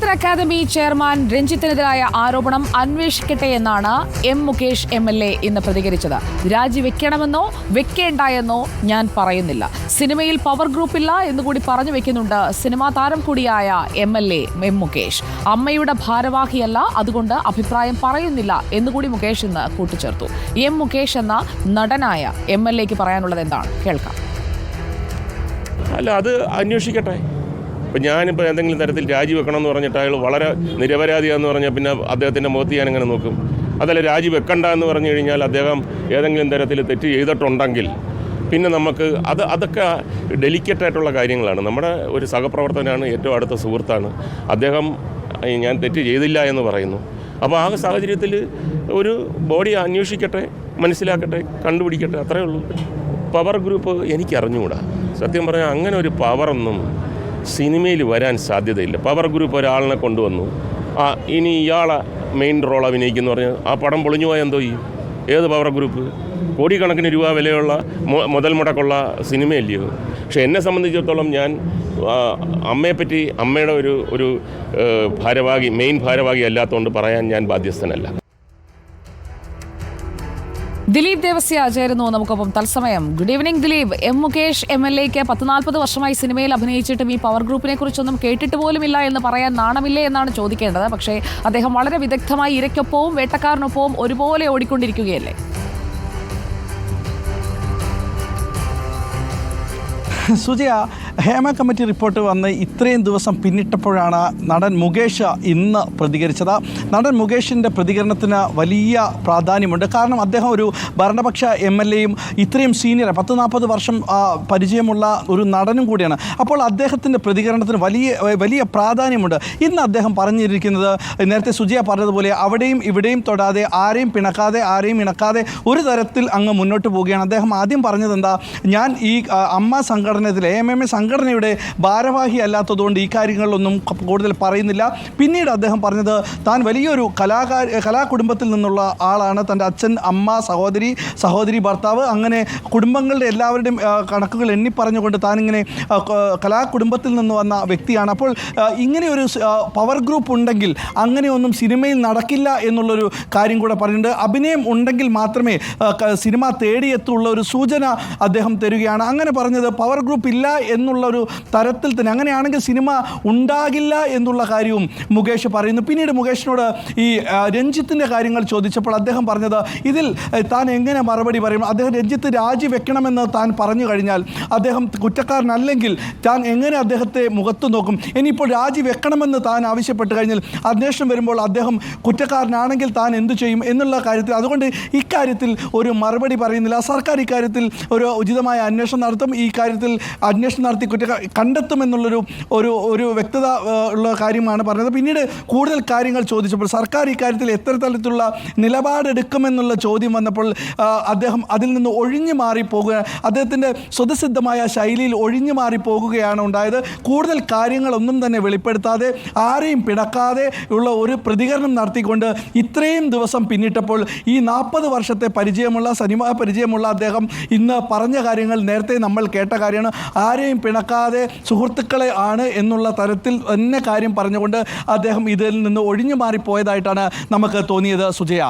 ചലച്ചിത്ര academy chairman രഞ്ജിത്തിനെതിരായ ആരോപണം അന്വേഷിക്കട്ടെ എന്നാണ് എം മുകേഷ് MLA ഇന്ന് പ്രതികരിച്ചത്. രാജിവെക്കണമെന്നോ വെക്കേണ്ട എന്നോ ഞാൻ പറയുന്നില്ല. സിനിമയിൽ പവർ ഗ്രൂപ്പില്ല എന്നുകൂടി പറഞ്ഞു വെക്കുന്നുണ്ട് സിനിമാ താരം കൂടിയായ MLA എം മുകേഷ്. അമ്മയുടെ ഭാരവാഹിയല്ല, അതുകൊണ്ട് അഭിപ്രായം പറയുന്നില്ല എന്നുകൂടി മുകേഷ് ഇന്ന് കൂട്ടിച്ചേർത്തു. എം മുകേഷ് എന്ന നടനായ MLAക്ക് പറയാനുള്ളത് എന്താണ് കേൾക്കാം. അല്ല, അത് അന്വേഷിക്കട്ടെ. ഇപ്പം ഞാനിപ്പോൾ എന്തെങ്കിലും തരത്തിൽ രാജിവെക്കണമെന്ന് പറഞ്ഞിട്ട് അയാൾ വളരെ നിരപരാധിയാന്ന് പറഞ്ഞാൽ പിന്നെ അദ്ദേഹത്തിൻ്റെ മുഖത്ത് ഞാൻ എങ്ങനെ നോക്കും? അതല്ല, രാജിവെക്കണ്ട എന്ന് പറഞ്ഞു കഴിഞ്ഞാൽ അദ്ദേഹം ഏതെങ്കിലും തരത്തിൽ തെറ്റ് ചെയ്തിട്ടുണ്ടെങ്കിൽ പിന്നെ നമുക്ക് അതൊക്കെ ഡെലിക്കേറ്റായിട്ടുള്ള കാര്യങ്ങളാണ്. നമ്മുടെ ഒരു സഹപ്രവർത്തകനാണ്, ഏറ്റവും അടുത്ത സുഹൃത്താണ് അദ്ദേഹം. ഞാൻ തെറ്റ് ചെയ്തില്ല എന്ന് പറയുന്നു. അപ്പോൾ ആ സാഹചര്യത്തിൽ ഒരു ബോഡി അന്വേഷിക്കട്ടെ, മനസ്സിലാക്കട്ടെ, കണ്ടുപിടിക്കട്ടെ, അത്രയേ ഉള്ളൂ. പവർ ഗ്രൂപ്പ് എനിക്കറിഞ്ഞുകൂടാ. സത്യം പറഞ്ഞാൽ അങ്ങനെ ഒരു പവറൊന്നും സിനിമയിൽ വരാൻ സാധ്യതയില്ല. പവർ ഗ്രൂപ്പ് ഒരാളിനെ കൊണ്ടുവന്നു, ഇനി ഇയാളെ മെയിൻ റോൾ അഭിനയിക്കുന്നു പറഞ്ഞാൽ ആ പടം പൊളിഞ്ഞു പോയാൽ എന്തോ ചെയ്യും? ഏത് പവർ ഗ്രൂപ്പ്? കോടിക്കണക്കിന് രൂപ വിലയുള്ള മുതൽ മുടക്കുള്ള സിനിമയല്ലയോ? പക്ഷെ എന്നെ സംബന്ധിച്ചിടത്തോളം ഞാൻ അമ്മയെപ്പറ്റി, അമ്മയുടെ ഒരു ഭാരവാഹി, മെയിൻ ഭാരവാഹി അല്ലാത്തതുകൊണ്ട് പറയാൻ ഞാൻ ബാധ്യസ്ഥനല്ല. ദിലീപ് ദേവസ്യ ചേരുന്നു നമുക്കൊപ്പം തത്സമയം. Good evening Dileep. M Mukesh MLAക്ക് 40 വർഷമായി സിനിമയിൽ അഭിനയിച്ചിട്ടും ഈ പവർ ഗ്രൂപ്പിനെ കുറിച്ചൊന്നും കേട്ടിട്ട് പോലുമില്ല എന്ന് പറയാൻ നാണമില്ലേ എന്നാണ് ചോദിക്കേണ്ടത്. പക്ഷേ അദ്ദേഹം വളരെ വിദഗ്ധമായി ഇരയ്ക്കൊപ്പവും വേട്ടക്കാരനൊപ്പവും ഒരുപോലെ ഓടിക്കൊണ്ടിരിക്കുകയല്ലേ? സുജയ, ഹേമ കമ്മിറ്റി റിപ്പോർട്ട് വന്ന് ഇത്രയും ദിവസം പിന്നിട്ടപ്പോഴാണ് നടൻ മുകേഷ് ഇന്ന് പ്രതികരിച്ചത്. നടൻ മുകേഷിൻ്റെ പ്രതികരണത്തിന് വലിയ പ്രാധാന്യമുണ്ട്. കാരണം അദ്ദേഹം ഒരു ഭരണപക്ഷ MLAയും ഇത്രയും സീനിയർ 40 വർഷം പരിചയമുള്ള ഒരു നടനും കൂടിയാണ്. അപ്പോൾ അദ്ദേഹത്തിൻ്റെ പ്രതികരണത്തിന് വലിയ പ്രാധാന്യമുണ്ട്. ഇന്ന് അദ്ദേഹം പറഞ്ഞിരിക്കുന്നത്, നേരത്തെ സുജയ പറഞ്ഞതുപോലെ, അവിടെയും ഇവിടെയും തൊടാതെ, ആരെയും പിണക്കാതെ, ആരെയും ഇണക്കാതെ ഒരു തരത്തിൽ അങ്ങ് മുന്നോട്ട് പോവുകയാണ്. അദ്ദേഹം ആദ്യം പറഞ്ഞത് എന്താ, ഞാൻ ഈ അമ്മ സംഘടനത്തിലെ AMM സംഘടനയുടെ ഭാരവാഹി അല്ലാത്തതുകൊണ്ട് ഈ കാര്യങ്ങളിലൊന്നും കൂടുതൽ പറയുന്നില്ല. പിന്നീട് അദ്ദേഹം പറഞ്ഞത്, താൻ വലിയൊരു കലാകുടുംബത്തിൽ നിന്നുള്ള ആളാണ്. തൻ്റെ അച്ഛൻ, അമ്മ, സഹോദരി, ഭർത്താവ്, അങ്ങനെ കുടുംബങ്ങളുടെ എല്ലാവരുടെയും കണക്കുകൾ എണ്ണി പറഞ്ഞുകൊണ്ട് താനിങ്ങനെ കലാകുടുംബത്തിൽ നിന്ന് വന്ന വ്യക്തിയാണ്. അപ്പോൾ ഇങ്ങനെയൊരു പവർ ഗ്രൂപ്പ് ഉണ്ടെങ്കിൽ അങ്ങനെയൊന്നും സിനിമയിൽ നടക്കില്ല എന്നുള്ളൊരു കാര്യം കൂടെ പറഞ്ഞിട്ടുണ്ട്. അഭിനയം ഉണ്ടെങ്കിൽ മാത്രമേ സിനിമ തേടിയെത്തുള്ള ഒരു സൂചന അദ്ദേഹം തരികയാണ്. അങ്ങനെ പറഞ്ഞത് പവർ ഗ്രൂപ്പ് ഇല്ല എന്നുള്ളൊരു തരത്തിൽ തന്നെ, അങ്ങനെയാണെങ്കിൽ സിനിമ ഉണ്ടാകില്ല എന്നുള്ള കാര്യവും മുകേഷ് പറയുന്നു. പിന്നീട് മുകേഷിനോട് ഈ രഞ്ജിത്തിൻ്റെ കാര്യങ്ങൾ ചോദിച്ചപ്പോൾ അദ്ദേഹം പറഞ്ഞത്, ഇതിൽ താൻ എങ്ങനെ മറുപടി പറയും? അദ്ദേഹം രഞ്ജിത്ത് രാജിവെക്കണമെന്ന് താൻ പറഞ്ഞു കഴിഞ്ഞാൽ, അദ്ദേഹം കുറ്റക്കാരനല്ലെങ്കിൽ താൻ എങ്ങനെ അദ്ദേഹത്തെ മുഖത്ത് നോക്കും? ഇനിയിപ്പോൾ രാജിവെക്കണമെന്ന് താൻ ആവശ്യപ്പെട്ട് കഴിഞ്ഞാൽ അന്വേഷണം വരുമ്പോൾ അദ്ദേഹം കുറ്റക്കാരനാണെങ്കിൽ താൻ എന്തു ചെയ്യും എന്നുള്ള കാര്യത്തിൽ, അതുകൊണ്ട് ഇക്കാര്യത്തിൽ ഒരു മറുപടി പറയുന്നില്ല. സർക്കാർ ഇക്കാര്യത്തിൽ ഒരു ഉചിതമായ അന്വേഷണം നടത്തും, ഈ കാര്യത്തിൽ അന്വേഷണം നടത്തി കണ്ടെത്തുമെന്നുള്ളൊരു വ്യക്തത ഉള്ള കാര്യമാണ് പറഞ്ഞത്. പിന്നീട് കൂടുതൽ കാര്യങ്ങൾ ചോദിച്ചപ്പോൾ സർക്കാർ ഇക്കാര്യത്തിൽ എത്ര തരത്തിലുള്ള നിലപാടെടുക്കുമെന്നുള്ള ചോദ്യം വന്നപ്പോൾ അദ്ദേഹം അതിൽ നിന്ന് ഒഴിഞ്ഞു മാറിപ്പോകുക, അദ്ദേഹത്തിൻ്റെ സ്വതസിദ്ധമായ ശൈലിയിൽ ഒഴിഞ്ഞു മാറിപ്പോകുകയാണ് ഉണ്ടായത്. കൂടുതൽ കാര്യങ്ങളൊന്നും തന്നെ വെളിപ്പെടുത്താതെ, ആരെയും പിണക്കാതെ ഉള്ള ഒരു പ്രതികരണം നടത്തിക്കൊണ്ട് ഇത്രയും ദിവസം പിന്നിട്ടപ്പോൾ ഈ 40 വർഷത്തെ സിനിമാ പരിചയമുള്ള അദ്ദേഹം ഇന്ന് പറഞ്ഞ കാര്യങ്ങൾ നേരത്തെ നമ്മൾ കേട്ട കാര്യമാണ്. ആരെയും പിണക്കാതെ സുഹൃത്തുക്കളെ ആണ് എന്നുള്ള തരത്തിൽ തന്നെ കാര്യം പറഞ്ഞുകൊണ്ട് അദ്ദേഹം ഇതിൽ നിന്ന് ഒഴിഞ്ഞു മാറിപ്പോയതായിട്ടാണ് നമുക്ക് തോന്നിയത്. സുജയ.